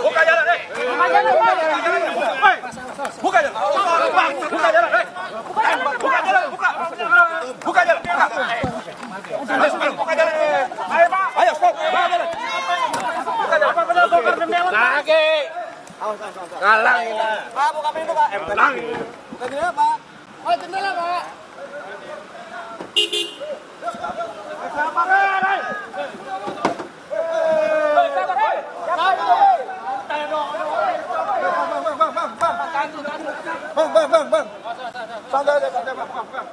Buka jalan, deh. Buka jalan. Buka jalan. Buka jalan, deh. Buka jalan, buka. Buka jalan. Buka jalan. Ayo, Pak. Ayo, stop. Buka jalan. Buka jalan. Apa benar bongkar jendela? Lagi. Ngalang ini. Pak, buka pintu, Pak. Tenang. Buka jendela, Pak. Oh, jendela, Pak. Siapa, Pak? Bang. Santai aja, bang. Bang.